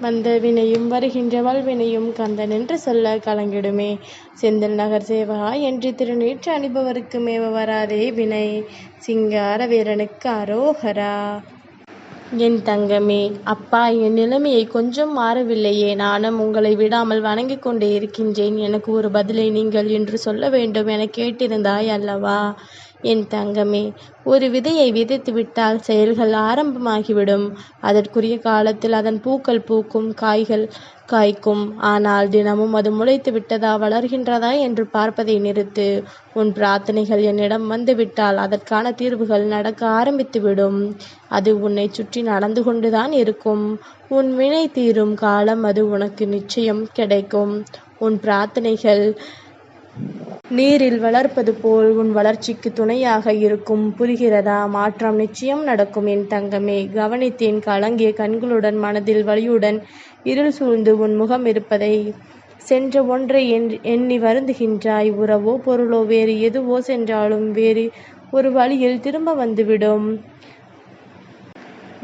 வந்த வினையும் வருகின்ற வல்வினையும் கந்தன் என்று சொல்ல கலங்கிடுமே. செந்தில் நகர் சேவகா என்று திருநீற்று அணிபவருக்கு மேவ வராதே வினை. சிங்கார வீரனுக்கு அரோகரா. என் தங்கமே, அப்பா, என் நிலைமையை கொஞ்சம் மாறவில்லையே. நானும் உங்களை விடாமல் வணங்கிக் கொண்டே இருக்கின்றேன். எனக்கு ஒரு பதிலை நீங்கள் இன்று சொல்ல வேண்டும் என கேட்டிருந்தாய் அல்லவா? என் தங்கமே, ஒரு விதையை விதைத்து விட்டால் செயல்கள் ஆரம்பமாகிவிடும். அதற்குரிய காலத்தில் அதன் பூக்கள் பூக்கும், காய்கள் காய்க்கும். ஆனால் தினமும் அது முளைத்து விட்டதா, வளர்கின்றதா என்று பார்ப்பதை நிறுத்து. உன் பிரார்த்தனைகள் என்னிடம் வந்துவிட்டால் அதற்கான தீர்வுகள் நடக்க ஆரம்பித்துவிடும். அது உன்னை சுற்றி நடந்து கொண்டுதான் இருக்கும். உன் வினை தீரும் காலம் அது உனக்கு நிச்சயம் கிடைக்கும். உன் பிரார்த்தனைகள் நீரில் வளர்ப்பது போல் உன் வளர்ச்சிக்கு துணையாக இருக்கும். புரிகிறதா? மாற்றம் நிச்சயம் நடக்கும் என் தங்கமே. கவனித்தேன் கலங்கிய கண்களுடன், மனதில் வலியுடன் இருள் சூழ்ந்து உன் முகம் இருப்பதை. சென்ற ஒன்றை எண்ணி வருந்துகின்றாய். உறவோ பொருளோ வேறு எதுவோ சென்றாலும் வேறு ஒரு வழியில் திரும்ப வந்துவிடும்.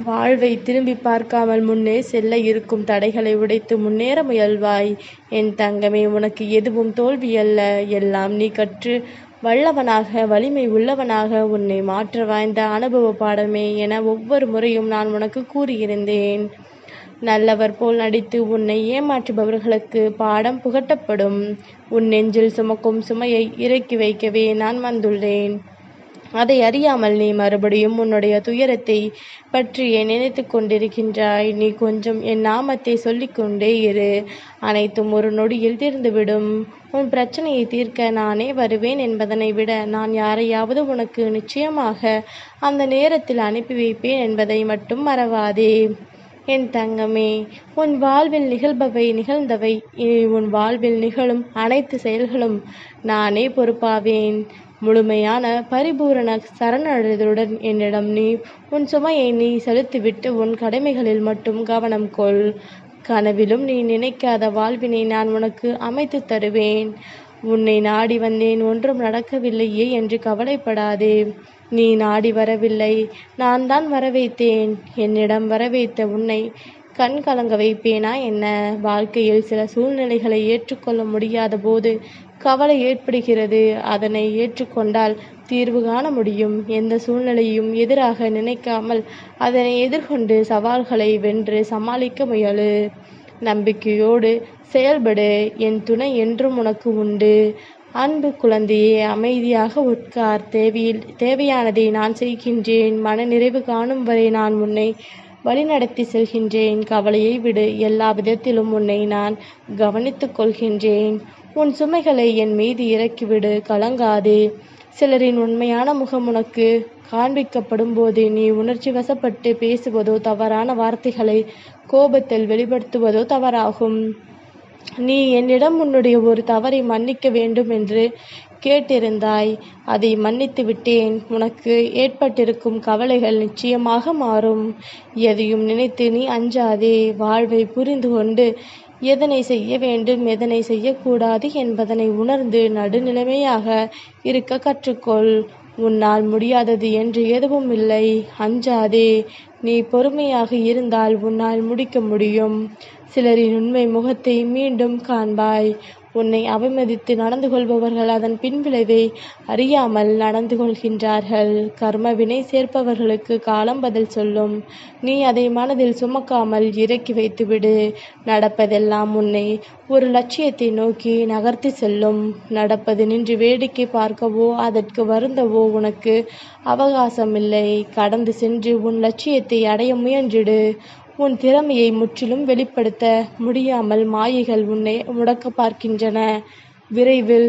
வாழ்வை திரும்பி பார்க்காமல் முன்னே செல்ல இருக்கும் தடைகளை உடைத்து முன்னேற முயல்வாய். என் தங்கமே, உனக்கு எதுவும் தோல்வி அல்ல. எல்லாம் நீ கற்று வல்லவனாக, வலிமை உள்ளவனாக, உன்னை மாற்ற வாய்ந்த அனுபவ பாடமே என ஒவ்வொரு முறையும் நான் உனக்கு கூறியிருந்தேன். நல்லவர் போல் நடித்து உன்னை ஏமாற்றுபவர்களுக்கு பாடம் புகட்டப்படும். உன் நெஞ்சில் சுமக்கும் சுமையை இறக்கி வைக்கவே நான் வந்துள்ளேன். அதை அறியாமல் நீ மறுபடியும் உன்னுடைய துயரத்தை பற்றியே நினைத்து கொண்டிருக்கின்றாய். நீ கொஞ்சம் என் நாமத்தை சொல்லிக்கொண்டே இரு. அனைத்தும் ஒரு நொடியில் தீர்ந்துவிடும். உன் பிரச்சனையை தீர்க்க நானே வருவேன் என்பதனை விட நான் யாரையாவது உனக்கு நிச்சயமாக அந்த நேரத்தில் அனுப்பி வைப்பேன் என்பதை மட்டும் மறவாதே. என் தங்கமே, உன் வாழ்வில் நிகழ்ந்தவை, இனி உன் வாழ்வில் நிகழும் அனைத்து செயல்களும் நானே பொறுப்பாவேன். முழுமையான பரிபூரண சரணடைதலுடன் என்னிடம் நீ உன் சுமையை நீ செலுத்திவிட்டு உன் கடமைகளில் மட்டும் கவனம் கொள். கனவிலும் நீ நினைக்காத வாழ்வினை நான் உனக்கு அமைத்து தருவேன். உன்னை நாடி வந்தேன், ஒன்றும் நடக்கவில்லையே என்று கவலைப்படாதே. நீ நாடி வரவில்லை, நான் தான் வரவைத்தேன். என்னிடம் வரவைத்த உன்னை கண் கலங்க வைப்பேனா என்ன? வாழ்க்கையில் சில சூழ்நிலைகளை ஏற்றுக்கொள்ள முடியாத போது கவலை ஏற்படுகிறது. அதனை ஏற்றுக்கொண்டால் தீர்வு காண முடியும். எந்த சூழ்நிலையும் எதிராக நினைக்காமல் அதனை எதிர்கொண்டு சவால்களை வென்று சமாளிக்க முயலு. நம்பிக்கையோடு செயல்படு. என் துணை என்றும் உனக்கு உண்டு. அன்பு குழந்தையே, அமைதியாக உட்கார். தேவையானதை நான் செய்கின்றேன். மன நிறைவு காணும் வரை நான் உன்னை வழிநடத்தி செல்கின்றேன். கவலையை விடு. எல்லா விதத்திலும் உன்னை நான் கவனித்துக் கொள்கின்றேன். உன் சுமைகளை என் மீது இறக்கிவிடு. கலங்காதே. சிலரின் உண்மையான முகம் உனக்கு காண்பிக்கப்படும் போது நீ உணர்ச்சி வசப்பட்டு பேசுவதோ, தவறான வார்த்தைகளை கோபத்தில் வெளிப்படுத்துவதோ தவறாகும். நீ என்னிடம் உன்னுடைய ஒரு தவறை மன்னிக்க வேண்டும் என்று கேட்டிருந்தாய். அதை மன்னித்து விட்டேன். உனக்கு ஏற்பட்டிருக்கும் கவலைகள் நிச்சயமாக மாறும். எதையும் நினைத்து நீ அஞ்சாதே. வாழ்வை புரிந்து கொண்டு எதனை செய்ய வேண்டும், எதனை செய்யக்கூடாது என்பதனை உணர்ந்து நடுநிலைமையாக இருக்க கற்றுக்கொள். உன்னால் முடியாதது என்று எதுவும் இல்லை. அஞ்சாதே. நீ பொறுமையாக இருந்தால் உன்னால் முடிக்க முடியும். சிலரின் உண்மை முகத்தை மீண்டும் காண்பாய். உன்னை அவமதித்து நடந்து கொள்பவர்கள் அதன் பின்விளைவை அறியாமல் நடந்து கொள்கின்றார்கள். கர்ம வினை சேர்ப்பவர்களுக்கு காலம் பதில் சொல்லும். நீ அதை மனதில் சுமக்காமல் இறக்கி வைத்துவிடு. நடப்பதெல்லாம் உன்னை ஒரு லட்சியத்தை நோக்கி நகர்த்தி செல்லும். நடப்பது நின்று வேடிக்கை பார்க்கவோ அதற்கு வருந்தவோ உனக்கு அவகாசம் இல்லை. கடந்து சென்று உன் லட்சியத்தை அடைய முயன்றிடு. உன் திறமையை முற்றிலும் வெளிப்படுத்த முடியாமல் மாயைகள் உன்னை முடக்க பார்க்கின்றன. விரைவில்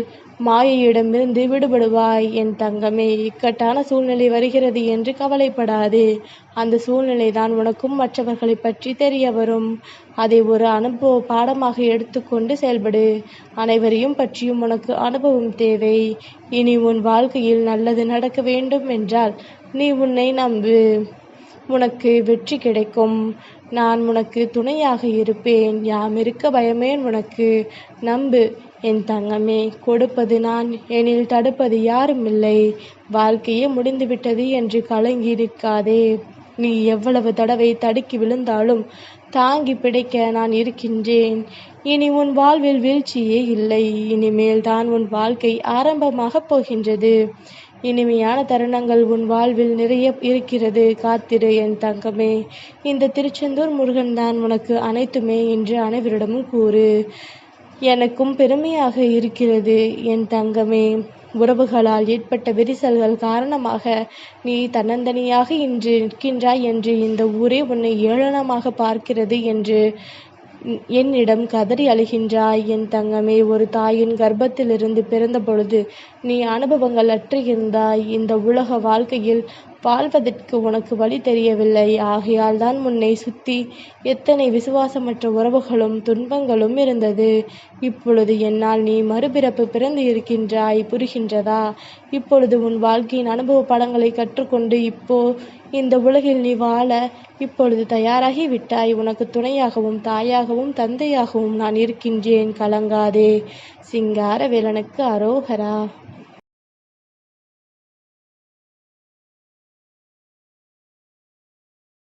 மாயையிடமிருந்து விடுபடுவாய். என் தங்கமே, இக்கட்டான சூழ்நிலை வருகிறது என்று கவலைப்படாதே. அந்த சூழ்நிலை தான் உனக்கும் மற்றவர்களை பற்றி தெரிய வரும். அதை ஒரு அனுபவ பாடமாக எடுத்துக்கொண்டு செயல்படு. அனைவரையும் பற்றியும் உனக்கு அனுபவம் தேவை. இனி உன் வாழ்க்கையில் நல்லது நடக்க வேண்டும் என்றால் நீ உன்னை நம்பு. உனக்கு வெற்றி கிடைக்கும். நான் உனக்கு துணையாக இருப்பேன். யாம் இருக்க பயமேன் உனக்கு. நம்பு என் தங்கமே. கொடுப்பது நான், எனில் தடுப்பது யாரும் இல்லை. வாழ்க்கையே முடிந்துவிட்டது என்று கலங்கி நிற்காதே. நீ எவ்வளவு தடவை தடுக்கி விழுந்தாலும் தாங்கி பிடிக்க நான் இருக்கின்றேன். இனி உன் வாழ்வில் வீழ்ச்சியே இல்லை. இனிமேல் தான் உன் வாழ்க்கை ஆரம்பமாகப் போகின்றது. இனிமையான தருணங்கள் உன் வாழ்வில் நிறைய இருக்கிறது. காத்திரு என் தங்கமே. இந்த திருச்செந்தூர் முருகன் தான் உனக்கு அனைத்துமே என்று அனைவரிடமும் கூறு. எனக்கும் பெருமையாக இருக்கிறது என் தங்கமே. உறவுகளால் ஏற்பட்ட விரிசல்கள் காரணமாக நீ தன்னந்தனியாக இன்று நிற்கின்றாய் என்று இந்த ஊரே உன்னை ஏளனமாக பார்க்கிறது என்று என்னிடம் கதறி அழுகின்றாய் என் தங்கமே. ஒரு தாயின் கர்ப்பத்திலிருந்து பிறந்த பொழுது நீ அனுபவங்கள் அற்று இருந்தாய். இந்த உலக வாழ்க்கையில் வாழ்வதற்கு உனக்கு வழி தெரியவில்லை. ஆகையால் தான் உன்னை சுத்தி எத்தனை விசுவாசமற்ற உறவுகளும் துன்பங்களும் இருந்தது. இப்பொழுது என்னால் நீ மறுபிறப்பு பிறந்து இருக்கின்றாய். புரிகின்றதா? இப்பொழுது உன் வாழ்க்கையின் அனுபவ படங்களை கற்றுக்கொண்டு இந்த உலகில் நீ வாழ இப்பொழுது தயாராகி விட்டாய். உனக்கு துணையாகவும் தாயாகவும் தந்தையாகவும் நான் இருக்கின்றேன். கலங்காதே. சிங்கார வேலனுக்கு அரோகரா.